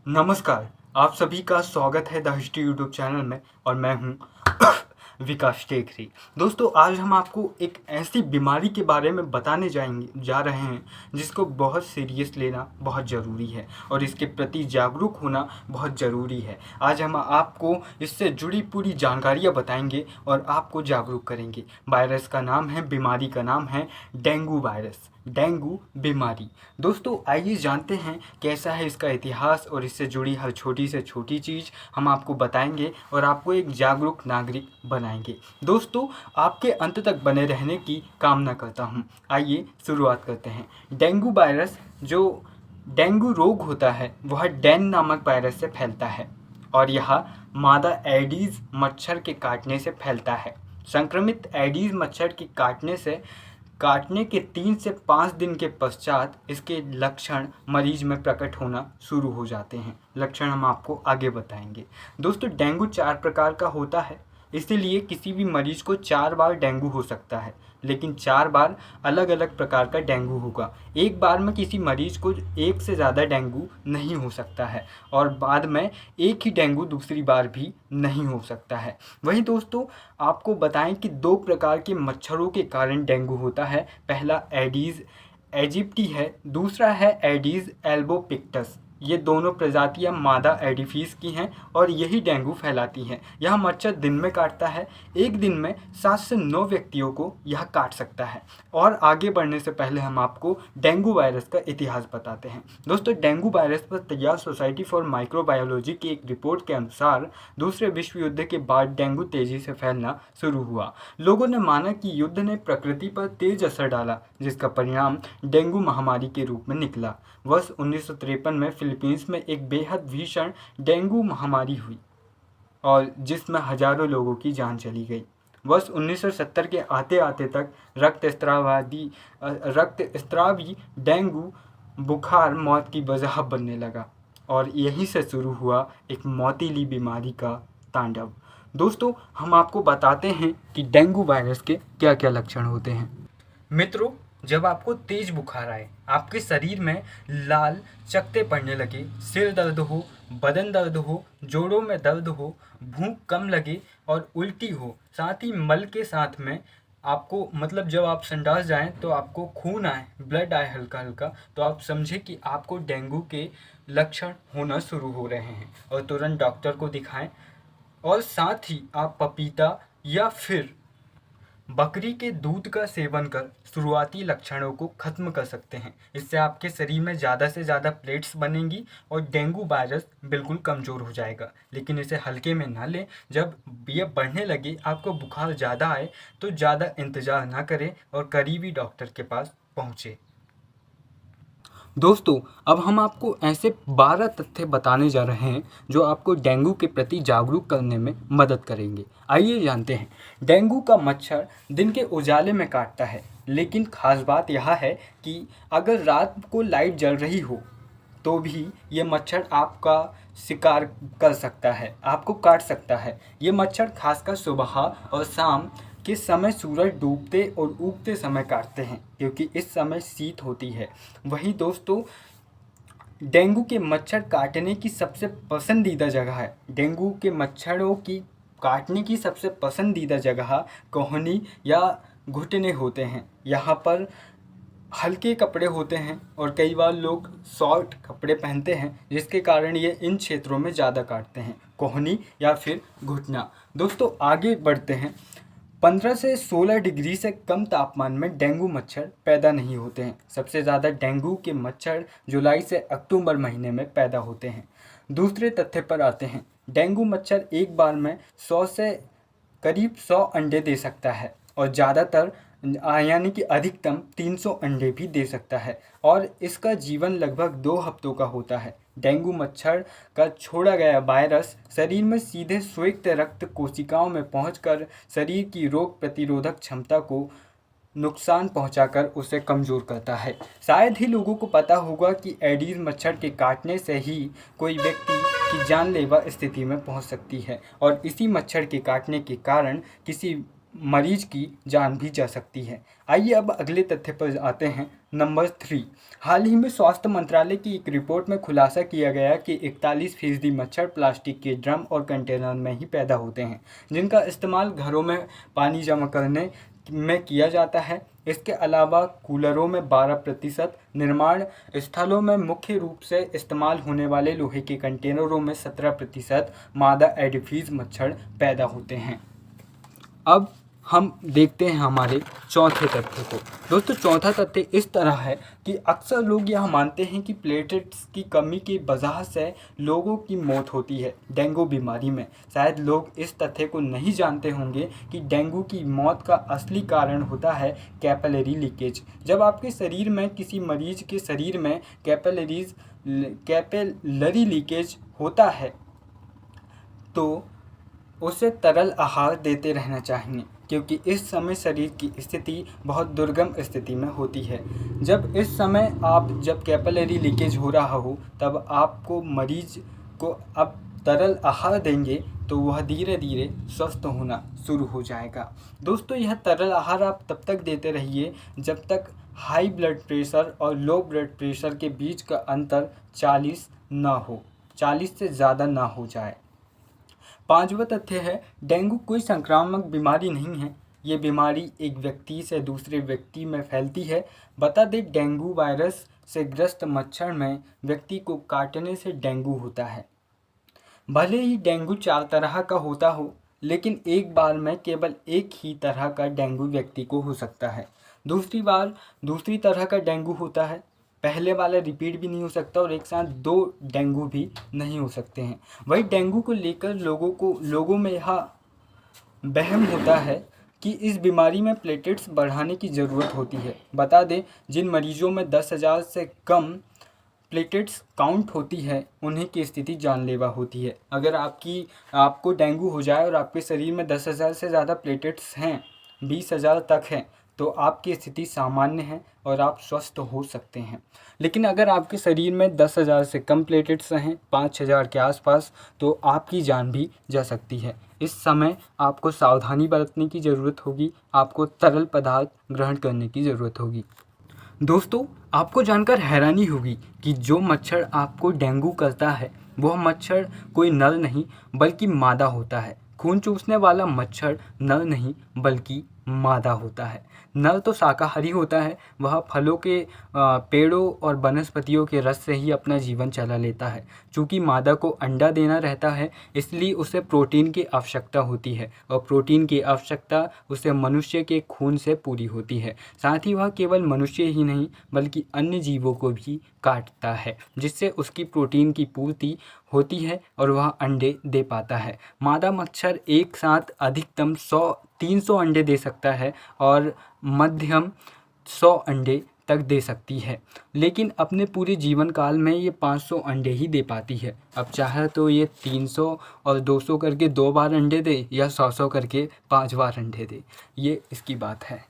नमस्कार। आप सभी का स्वागत है द हिस्ट्री यूट्यूब चैनल में और मैं हूं विकास टेकरी। दोस्तों, आज हम आपको एक ऐसी बीमारी के बारे में बताने जा रहे हैं जिसको बहुत सीरियस लेना बहुत ज़रूरी है और इसके प्रति जागरूक होना बहुत ज़रूरी है। आज हम आपको इससे जुड़ी पूरी जानकारियाँ बताएंगे और आपको जागरूक करेंगे। वायरस का नाम है, बीमारी का नाम है डेंगू वायरस, डेंगू बीमारी। दोस्तों, आइए जानते हैं कैसा है इसका इतिहास और इससे जुड़ी हर छोटी से छोटी चीज़ हम आपको बताएंगे और आपको एक जागरूक नागरिक बनाएंगे। दोस्तों, आपके अंत तक बने रहने की कामना करता हूं। आइए शुरुआत करते हैं। डेंगू वायरस, जो डेंगू रोग होता है, वह डेन नामक वायरस से फैलता है और यह मादा एडीज मच्छर के काटने से फैलता है। संक्रमित एडीज मच्छर के काटने के 3 से 5 दिन के पश्चात इसके लक्षण मरीज में प्रकट होना शुरू हो जाते हैं। लक्षण हम आपको आगे बताएंगे। दोस्तों, डेंगू 4 प्रकार का होता है, इसीलिए किसी भी मरीज को 4 बार डेंगू हो सकता है, लेकिन 4 बार अलग अलग प्रकार का डेंगू होगा। एक बार में किसी मरीज को एक से ज़्यादा डेंगू नहीं हो सकता है और बाद में एक ही डेंगू दूसरी बार भी नहीं हो सकता है। वहीं दोस्तों, आपको बताएं कि 2 प्रकार के मच्छरों के कारण डेंगू होता है। पहला एडीज एजिप्टी है, दूसरा है एडीज एल्बोपिक्टस। ये दोनों प्रजातियां मादा एडिफिस की हैं और यही डेंगू फैलाती हैं। यह मच्छर दिन में काटता है। एक दिन में 7 से 9 व्यक्तियों को यह काट सकता है। और आगे बढ़ने से पहले हम आपको डेंगू वायरस का इतिहास बताते हैं। दोस्तों, डेंगू वायरस पर तैयार सोसाइटी फॉर माइक्रोबायोलॉजी की एक रिपोर्ट के अनुसार दूसरे विश्व युद्ध के बाद डेंगू तेजी से फैलना शुरू हुआ। लोगों ने माना कि युद्ध ने प्रकृति पर तेज असर डाला, जिसका परिणाम डेंगू महामारी के रूप में निकला। वर्ष 1953 में फिलीपींस में एक बेहद भीषण डेंगू महामारी हुई और जिसमें हजारों लोगों की जान चली गई। वर्ष 1970 के आते आते तक रक्तस्रावी डेंगू बुखार मौत की वजह बनने लगा और यहीं से शुरू हुआ एक मौतीली बीमारी का तांडव। दोस्तों, हम आपको बताते हैं कि डेंगू वायरस के क्या क्या लक्षण होते हैं। मित्रों, जब आपको तेज बुखार आए, आपके शरीर में लाल चकत्ते पड़ने लगे, सिर दर्द हो, बदन दर्द हो, जोड़ों में दर्द हो, भूख कम लगे और उल्टी हो, साथ ही मल के साथ में आपको जब आप संडास जाएं तो आपको खून आए, ब्लड आए हल्का हल्का, तो आप समझे कि आपको डेंगू के लक्षण होना शुरू हो रहे हैं और तुरंत डॉक्टर को दिखाएं। और साथ ही आप पपीता या फिर बकरी के दूध का सेवन कर शुरुआती लक्षणों को खत्म कर सकते हैं। इससे आपके शरीर में ज़्यादा से ज़्यादा प्लेट्स बनेंगी और डेंगू वायरस बिल्कुल कमज़ोर हो जाएगा। लेकिन इसे हल्के में ना लें। जब ये बढ़ने लगे, आपको बुखार ज़्यादा आए, तो ज़्यादा इंतज़ार ना करें और करीबी डॉक्टर के पास पहुँचें। दोस्तों, अब हम आपको ऐसे 12 तथ्य बताने जा रहे हैं जो आपको डेंगू के प्रति जागरूक करने में मदद करेंगे। आइए जानते हैं। डेंगू का मच्छर दिन के उजाले में काटता है, लेकिन खास बात यह है कि अगर रात को लाइट जल रही हो तो भी ये मच्छर आपका शिकार कर सकता है, आपको काट सकता है। ये मच्छर खासकर सुबह और शाम के समय सूरज डूबते और उगते समय काटते हैं, क्योंकि इस समय शीत होती है। वहीं दोस्तों, डेंगू के मच्छर काटने की सबसे पसंदीदा जगह है। डेंगू के मच्छरों की काटने की सबसे पसंदीदा जगह कोहनी या घुटने होते हैं। यहाँ पर हल्के कपड़े होते हैं और कई बार लोग शॉर्ट कपड़े पहनते हैं, जिसके कारण ये इन क्षेत्रों में ज़्यादा काटते हैं, कोहनी या फिर घुटना। दोस्तों, आगे बढ़ते हैं। 15 से 16 डिग्री से कम तापमान में डेंगू मच्छर पैदा नहीं होते हैं। सबसे ज़्यादा डेंगू के मच्छर जुलाई से अक्टूबर महीने में पैदा होते हैं। दूसरे तथ्य पर आते हैं। डेंगू मच्छर एक बार में 100 से करीब 100 अंडे दे सकता है और ज़्यादातर यानी कि अधिकतम 300 अंडे भी दे सकता है और इसका जीवन लगभग 2 हफ्तों का होता है। डेंगू मच्छर का छोड़ा गया वायरस शरीर में सीधे श्वेत रक्त कोशिकाओं में पहुंचकर शरीर की रोग प्रतिरोधक क्षमता को नुकसान पहुंचाकर उसे कमज़ोर करता है। शायद ही लोगों को पता होगा कि एडीज मच्छर के काटने से ही कोई व्यक्ति की जानलेवा स्थिति में पहुंच सकती है और इसी मच्छर के काटने के कारण किसी मरीज की जान भी जा सकती है। आइए अब अगले तथ्य पर आते हैं। नंबर 3, हाल ही में स्वास्थ्य मंत्रालय की एक रिपोर्ट में खुलासा किया गया कि 41% मच्छर प्लास्टिक के ड्रम और कंटेनर में ही पैदा होते हैं, जिनका इस्तेमाल घरों में पानी जमा करने में किया जाता है। इसके अलावा कूलरों में 12%, निर्माण स्थलों में मुख्य रूप से इस्तेमाल होने वाले लोहे के कंटेनरों में 17% मादा एडिफीज मच्छर पैदा होते हैं। अब हम देखते हैं हमारे चौथे तथ्य को। दोस्तों, चौथा तथ्य इस तरह है कि अक्सर लोग यह मानते हैं कि प्लेटलेट्स की कमी की वजह से लोगों की मौत होती है डेंगू बीमारी में। शायद लोग इस तथ्य को नहीं जानते होंगे कि डेंगू की मौत का असली कारण होता है कैपिलरी लीकेज। जब आपके शरीर में किसी मरीज के शरीर में कैपिलरी लीकेज होता है तो उसे तरल आहार देते रहना चाहिए, क्योंकि इस समय शरीर की स्थिति बहुत दुर्गम स्थिति में होती है। जब कैपिलरी लीकेज हो रहा हो तब आपको मरीज को अब तरल आहार देंगे तो वह धीरे धीरे स्वस्थ होना शुरू हो जाएगा। दोस्तों, यह तरल आहार आप तब तक देते रहिए जब तक हाई ब्लड प्रेशर और लो ब्लड प्रेशर के बीच का अंतर 40 से ज़्यादा ना हो जाए। पांचवा तथ्य है, डेंगू कोई संक्रामक बीमारी नहीं है। ये बीमारी एक व्यक्ति से दूसरे व्यक्ति में फैलती है। बता दें, डेंगू वायरस से ग्रस्त मच्छर में व्यक्ति को काटने से डेंगू होता है। भले ही डेंगू 4 तरह का होता हो, लेकिन एक बार में केवल एक ही तरह का डेंगू व्यक्ति को हो सकता है। दूसरी तरह का डेंगू होता है। पहले वाला रिपीट भी नहीं हो सकता और एक साथ 2 डेंगू भी नहीं हो सकते हैं। वही डेंगू को लेकर लोगों में यह वहम होता है कि इस बीमारी में प्लेटलेट्स बढ़ाने की ज़रूरत होती है। बता दें, जिन मरीजों में 10,000 से कम प्लेटलेट्स काउंट होती है उन्हीं की स्थिति जानलेवा होती है। अगर आपको डेंगू हो जाए और आपके शरीर में 10,000 से ज़्यादा प्लेटलेट्स हैं, 20,000 तक हैं, तो आपकी स्थिति सामान्य है और आप स्वस्थ हो सकते हैं। लेकिन अगर आपके शरीर में 10,000 से कम प्लेटलेट्स हैं, 5,000 के आसपास, तो आपकी जान भी जा सकती है। इस समय आपको सावधानी बरतने की ज़रूरत होगी। आपको तरल पदार्थ ग्रहण करने की ज़रूरत होगी। दोस्तों, आपको जानकर हैरानी होगी कि जो मच्छर आपको डेंगू करता है वह मच्छर कोई नर नहीं बल्कि मादा होता है। खून चूसने वाला मच्छर नर नहीं बल्कि मादा होता है। नर तो शाकाहारी होता है, वह फलों के पेड़ों और वनस्पतियों के रस से ही अपना जीवन चला लेता है। चूँकि मादा को अंडा देना रहता है, इसलिए उसे प्रोटीन की आवश्यकता होती है और प्रोटीन की आवश्यकता उसे मनुष्य के खून से पूरी होती है। साथ ही वह केवल मनुष्य ही नहीं बल्कि अन्य जीवों को भी काटता है, जिससे उसकी प्रोटीन की पूर्ति होती है और वह अंडे दे पाता है। मादा मच्छर एक साथ अधिकतम 300 अंडे दे सकता है और मध्यम 100 अंडे तक दे सकती है, लेकिन अपने पूरे जीवन काल में ये 500 अंडे ही दे पाती है। अब चाहे तो ये 300 और 200 करके 2 बार अंडे दे या 100 करके 5 बार अंडे दे, ये इसकी बात है।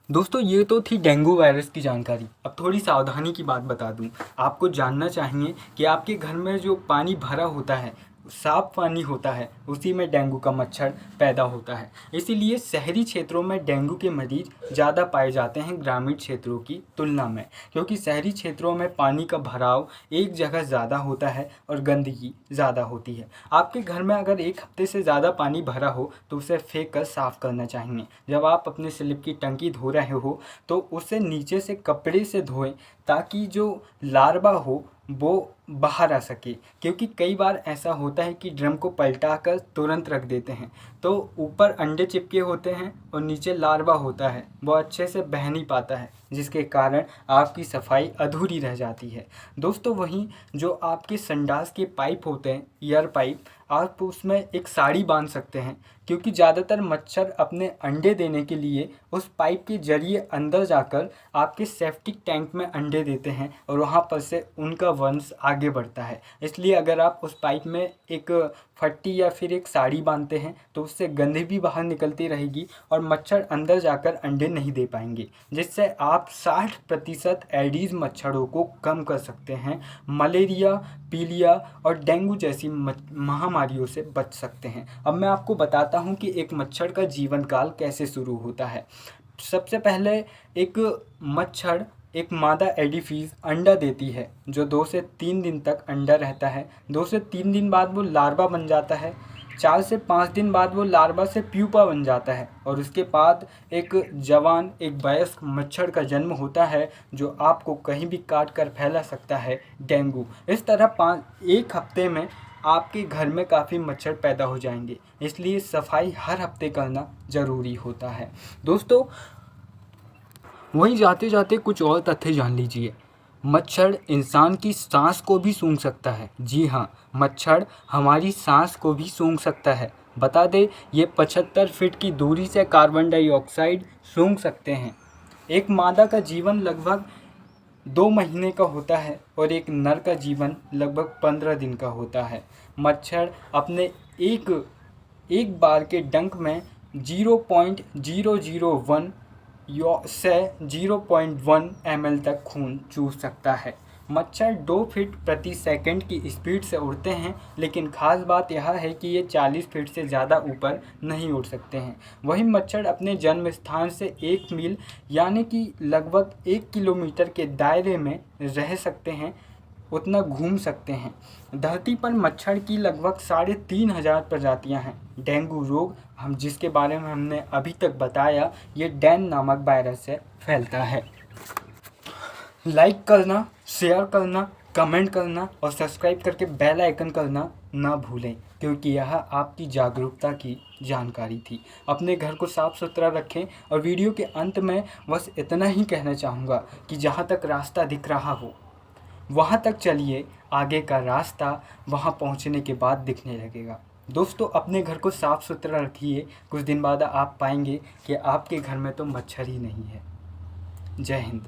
दोस्तों, ये तो थी डेंगू वायरस की जानकारी। अब थोड़ी सावधानी की बात बता दूं। आपको जानना चाहिए कि आपके घर में जो पानी भरा होता है, साफ पानी होता है, उसी में डेंगू का मच्छर पैदा होता है। इसीलिए शहरी क्षेत्रों में डेंगू के मरीज ज़्यादा पाए जाते हैं ग्रामीण क्षेत्रों की तुलना में, क्योंकि शहरी क्षेत्रों में पानी का भराव एक जगह ज़्यादा होता है और गंदगी ज़्यादा होती है। आपके घर में अगर 1 हफ्ते से ज़्यादा पानी भरा हो तो उसे फेंक कर साफ़ करना चाहिए। जब आप अपने स्लिप की टंकी धो रहे हो तो उसे नीचे से कपड़े से धोएं, ताकि जो लार्वा हो वो बाहर आ सके, क्योंकि कई बार ऐसा होता है कि ड्रम को पलटा कर तुरंत रख देते हैं तो ऊपर अंडे चिपके होते हैं और नीचे लार्वा होता है, वो अच्छे से बह नहीं पाता है, जिसके कारण आपकी सफाई अधूरी रह जाती है। दोस्तों, वहीं जो आपके संडास के पाइप होते हैं, ईयर पाइप, आप उसमें एक साड़ी बांध सकते हैं, क्योंकि ज़्यादातर मच्छर अपने अंडे देने के लिए उस पाइप के जरिए अंदर जाकर आपके सेप्टिक टैंक में अंडे देते हैं और वहाँ पर से उनका वंश आगे आगे बढ़ता है। इसलिए अगर आप उस पाइप में एक फट्टी या फिर एक साड़ी बांधते हैं तो उससे गंध भी बाहर निकलती रहेगी और मच्छर अंदर जाकर अंडे नहीं दे पाएंगे, जिससे आप 60% एडीज़ मच्छरों को कम कर सकते हैं। मलेरिया, पीलिया और डेंगू जैसी महामारियों से बच सकते हैं। अब मैं आपको बताता हूँ कि एक मच्छर का जीवन काल कैसे शुरू होता है। सबसे पहले एक मच्छर, एक मादा एडिफिस अंडा देती है जो 2 से 3 दिन तक अंडा रहता है। 2 से 3 दिन बाद वो लार्वा बन जाता है। 4 से 5 दिन बाद वो लार्वा से प्यूपा बन जाता है और उसके बाद एक जवान, एक वयस्क मच्छर का जन्म होता है जो आपको कहीं भी काट कर फैला सकता है, डेंगू। इस तरह 1 हफ्ते में आपके घर में काफ़ी मच्छर पैदा हो जाएंगे, इसलिए सफाई हर हफ्ते करना ज़रूरी होता है। दोस्तों, वहीं जाते जाते कुछ और तथ्य जान लीजिए। मच्छर इंसान की सांस को भी सूंघ सकता है। जी हाँ, मच्छर हमारी सांस को भी सूंघ सकता है। बता दें, ये 75 फीट की दूरी से कार्बन डाइऑक्साइड सूंघ सकते हैं। एक मादा का जीवन लगभग 2 महीने का होता है और एक नर का जीवन लगभग 15 दिन का होता है। मच्छर अपने एक बार के डंक में 0.001 से 0.1 ml तक खून चूस सकता है। मच्छर 2 फीट प्रति सेकंड की स्पीड से उड़ते हैं, लेकिन ख़ास बात यह है कि ये 40 फीट से ज़्यादा ऊपर नहीं उड़ सकते हैं। वहीं मच्छर अपने जन्म स्थान से 1 मील यानी कि लगभग 1 किलोमीटर के दायरे में रह सकते हैं, उतना घूम सकते हैं। धरती पर मच्छर की लगभग 3500 प्रजातियां हैं। डेंगू रोग, हम जिसके बारे में हमने अभी तक बताया, ये डेन नामक वायरस से फैलता है। लाइक करना, शेयर करना, कमेंट करना और सब्सक्राइब करके बेल आइकन करना ना भूलें, क्योंकि यह आपकी जागरूकता की जानकारी थी। अपने घर को साफ़ सुथरा रखें और वीडियो के अंत में बस इतना ही कहना चाहूँगा कि जहाँ तक रास्ता दिख रहा हो वहाँ तक चलिए, आगे का रास्ता वहाँ पहुँचने के बाद दिखने लगेगा। दोस्तों, अपने घर को साफ़ सुथरा रखिए। कुछ दिन बाद आप पाएंगे कि आपके घर में तो मच्छर ही नहीं है। जय हिंद।